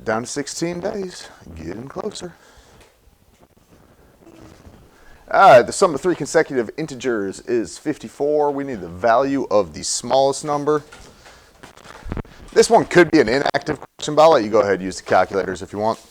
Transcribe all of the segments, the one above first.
Down to 16 days. Getting closer. All right, the sum of three consecutive integers is 54. We need the value of the smallest number. This one could be an inactive question, but I'll let you go ahead and use the calculators if you want.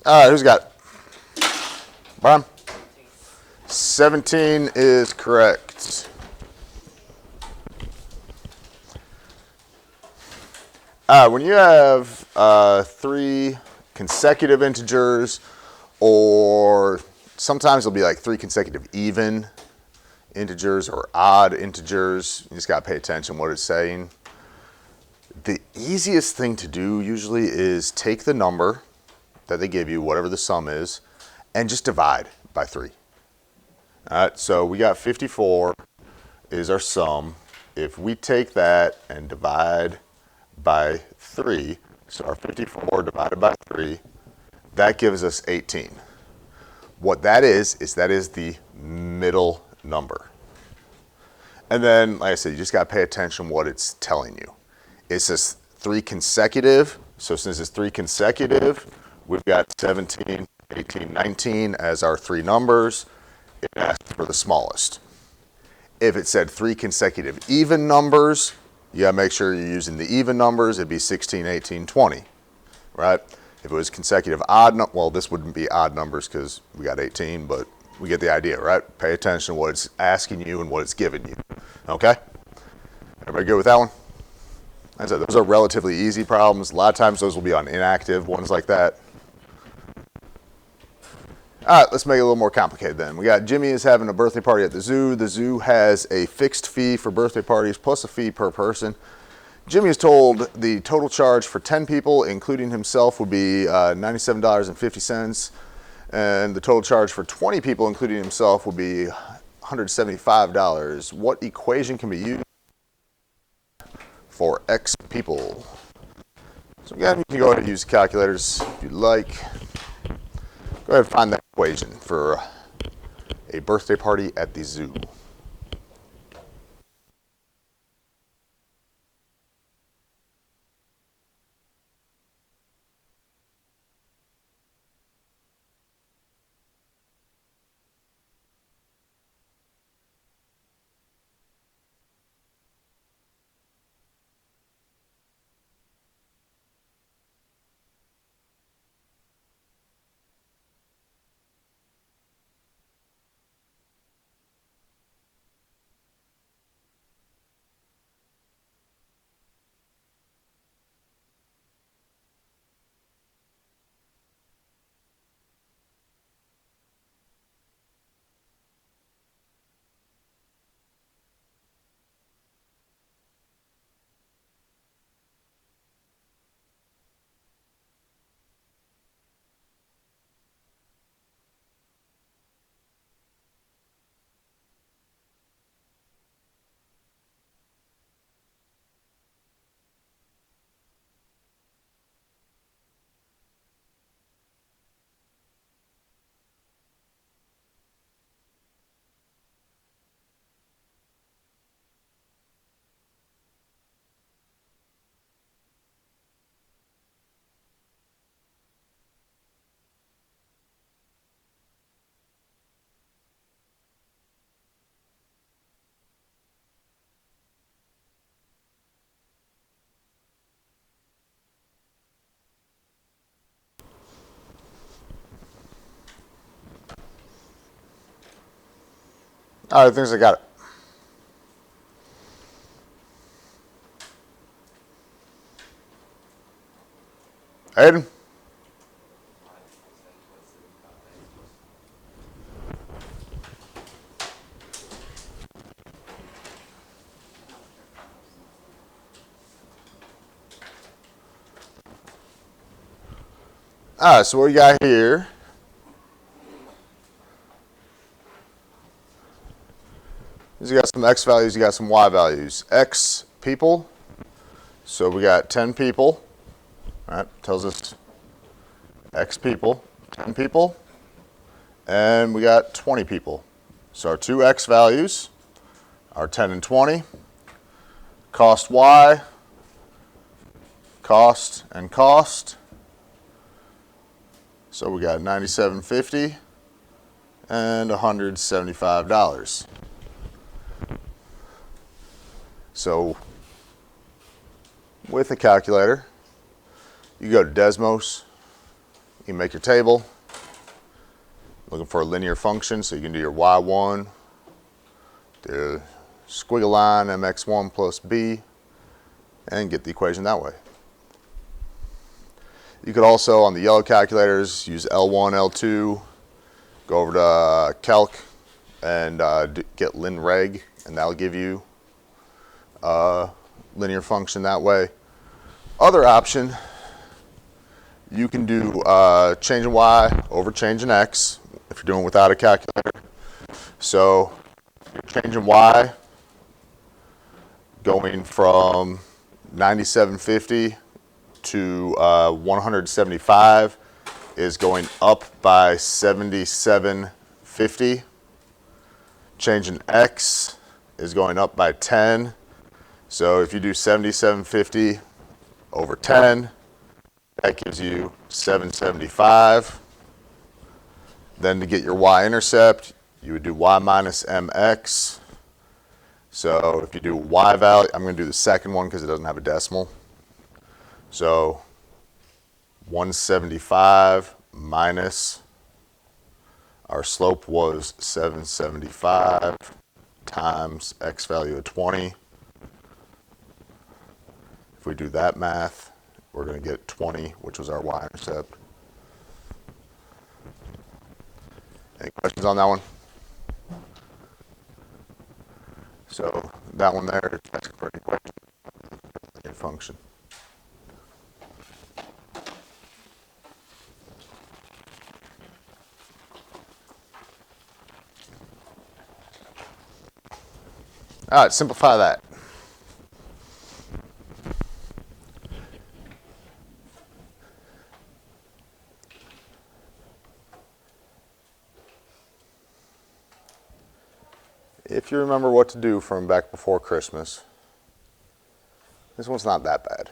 All right, who's got it? Brian? 17 is correct. When you have three consecutive integers, or sometimes it'll be like three consecutive even integers or odd integers, you just got to pay attention what it's saying. The easiest thing to do usually is take the number that they give you, whatever the sum is, and just divide by 3. All right, so we got 54 is our sum. If we take that and divide by 3, so our 54 divided by 3, that gives us 18. What that is that is the middle number. And then, like I said, you just got to pay attention what it's telling you. It says 3 consecutive, so since it's 3 consecutive, we've got 17, 18, 19 as our 3 numbers. It asks for the smallest. If it said 3 consecutive even numbers, you got to make sure you're using the even numbers. It'd be 16, 18, 20, right? If it was consecutive odd, well, this wouldn't be odd numbers because we got 18, but we get the idea, right? Pay attention to what it's asking you and what it's giving you, okay? Everybody good with that one? Like I said, those are relatively easy problems. A lot of times those will be on inactive ones like that. All right, let's make it a little more complicated then. We got Jimmy is having a birthday party at the zoo. The zoo has a fixed fee for birthday parties plus a fee per person. Jimmy is told the total charge for 10 people, including himself, would be $97.50. And the total charge for 20 people, including himself, would be $175. What equation can be used for X people? So again, you can go ahead and use calculators if you'd like. Go ahead and find that equation for a birthday party at the zoo. All right, things I got it. Aiden? All right, so what we got here is you got some X values, you got some Y values. X people, so we got 10 people, right? Tells us X people, 10 people, and we got 20 people. So our two X values are 10 and 20. Cost Y, cost and cost. So we got $97.50 and $175. So with a calculator, you go to Desmos, you make your table, looking for a linear function, so you can do your y1, the squiggle line mx1 plus b, and get the equation that way. You could also, on the yellow calculators, use L1, L2, go over to calc and get linreg, and that'll give you a linear function that way. Other option, you can do change in y over change in x if you're doing without a calculator. So you're changing y going from 97.50 to 175 is going up by 77.50. Change in x is going up by 10. So if you do 77.50 over 10, that gives you 775. Then to get your y-intercept, you would do y minus mx. So if you do y value, I'm going to do the second one because it doesn't have a decimal. So 175 minus, our slope was 775 times x value of 20. If we do that math, we're going to get 20, which was our y-intercept. Any questions on that one? So that one there, that's for any question, any function. All right, simplify that. If you remember what to do from back before Christmas, this one's not that bad.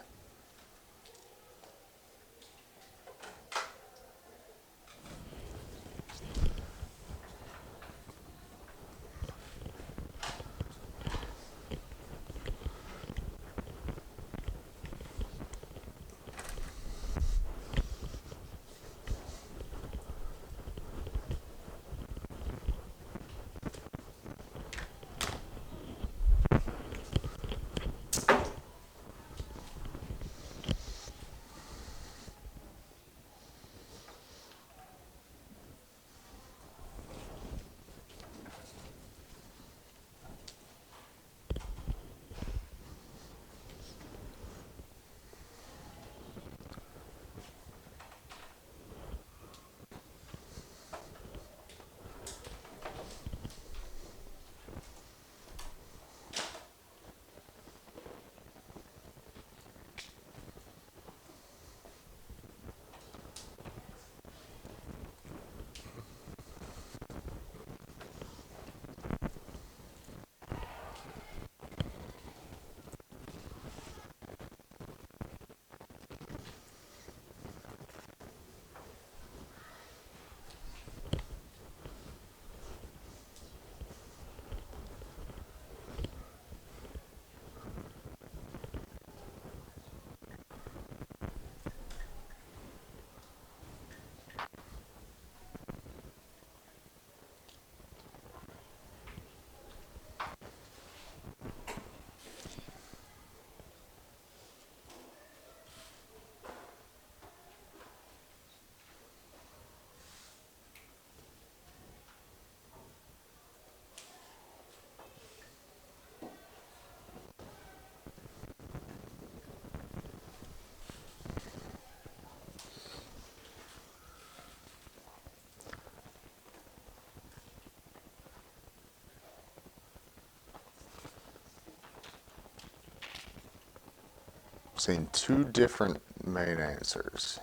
Seeing two different main answers.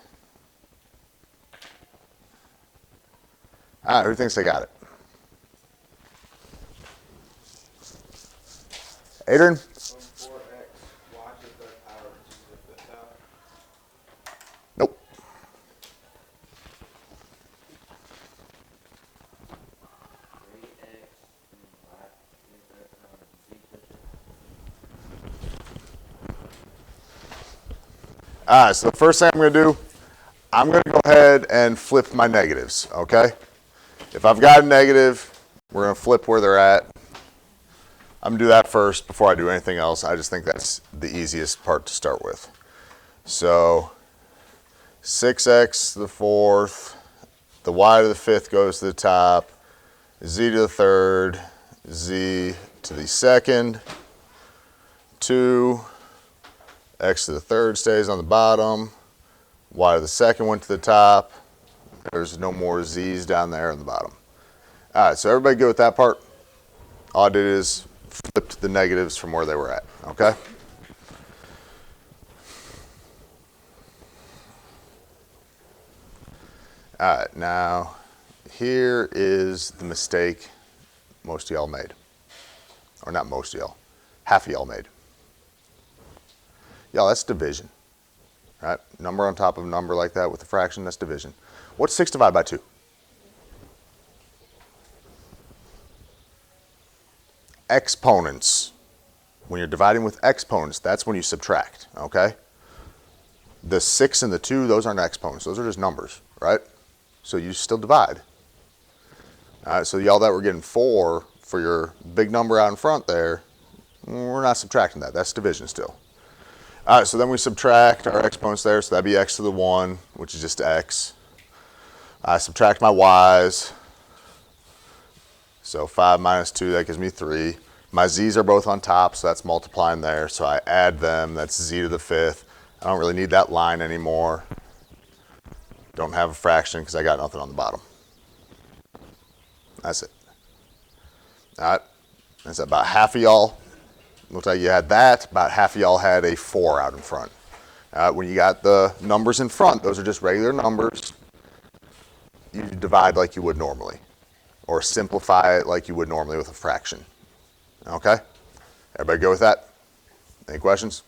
All right, who thinks they got it? Adrian? 4x, y to the third power, which is the fifth power. Nope. 3x and y to the third power, z pusher. All right, so the first thing I'm going to do, I'm going to go ahead and flip my negatives, okay? If I've got a negative, we're going to flip where they're at. I'm going to do that first before I do anything else. I just think that's the easiest part to start with. So 6x to the fourth, the y to the fifth goes to the top, z to the third, z to the second, 2, x to the third stays on the bottom, y to the second went to the top. There's no more z's down there on the bottom. All right, so everybody good with that part? All I did is flipped the negatives from where they were at, okay? All right, now here is the mistake most of y'all made. Or not most of y'all, half of y'all made. Y'all, that's division, right? Number on top of a number like that with a fraction, that's division. What's 6 divided by 2? Exponents. When you're dividing with exponents, that's when you subtract, okay? The 6 and the 2, those aren't exponents. Those are just numbers, right? So you still divide. All right, so y'all that were getting 4 for your big number out in front there, we're not subtracting that. That's division still. All right, so then we subtract our exponents there. So that'd be x to the 1, which is just x. I subtract my y's. So 5 minus 2, that gives me 3. My z's are both on top, so that's multiplying there. So I add them. That's z to the fifth. I don't really need that line anymore. Don't have a fraction because I got nothing on the bottom. That's it. All right. That's about half of y'all. Looks like you had that. About half of y'all had a 4 out in front. When you got the numbers in front, those are just regular numbers. You divide like you would normally, or simplify it like you would normally with a fraction. Okay? Everybody go with that? Any questions?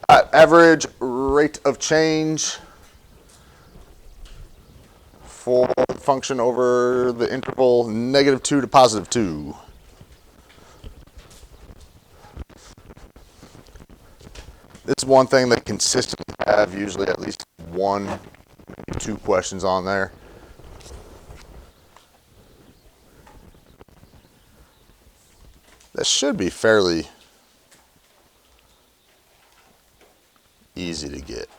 Average rate of change for the function over the interval -2 to +2. This is one thing that consistently have usually at least 1, maybe 2 questions on there. That should be fairly easy to get.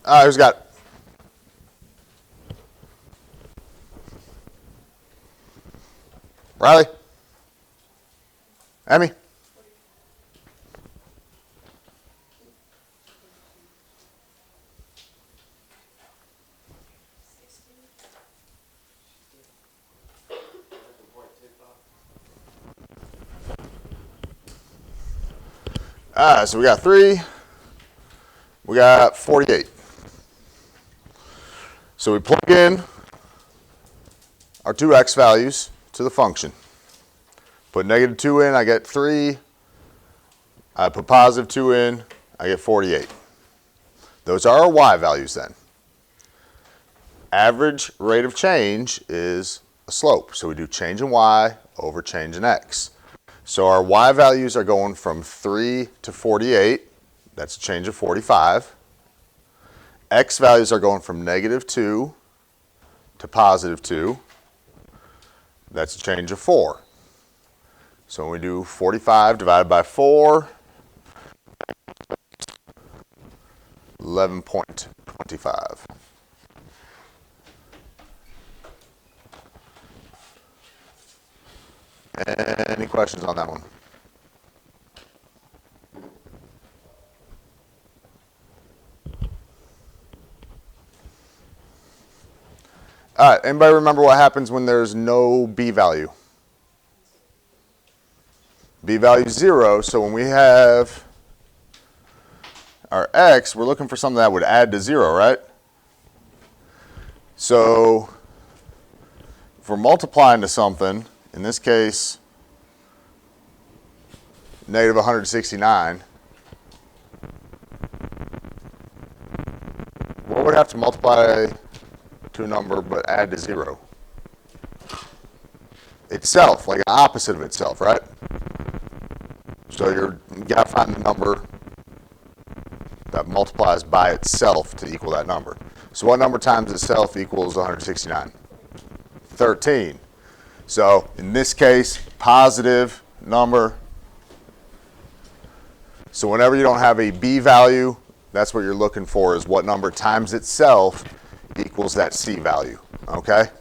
All right, who's got it? Riley? Emmy? All right, so we got 3. We got 48. So we plug in our 2x values to the function. Put -2 in, I get 3. I put +2 in, I get 48. Those are our y values then. Average rate of change is a slope. So we do change in y over change in x. So our y values are going from 3 to 48. That's a change of 45. X values are going from -2 to +2. That's a change of 4. So when we do 45 divided by 4, 11.25. Any questions on that one? All right, anybody remember what happens when there's no b value? B value is 0, so when we have our x, we're looking for something that would add to 0, right? So if we're multiplying to something, in this case, -169, what would have to multiply to a number but add to 0? Itself, like an opposite of itself, right? So you got to find the number that multiplies by itself to equal that number. So what number times itself equals 169? 13. So in this case, positive number. So whenever you don't have a b value, that's what you're looking for, is what number times itself equals that c value, okay?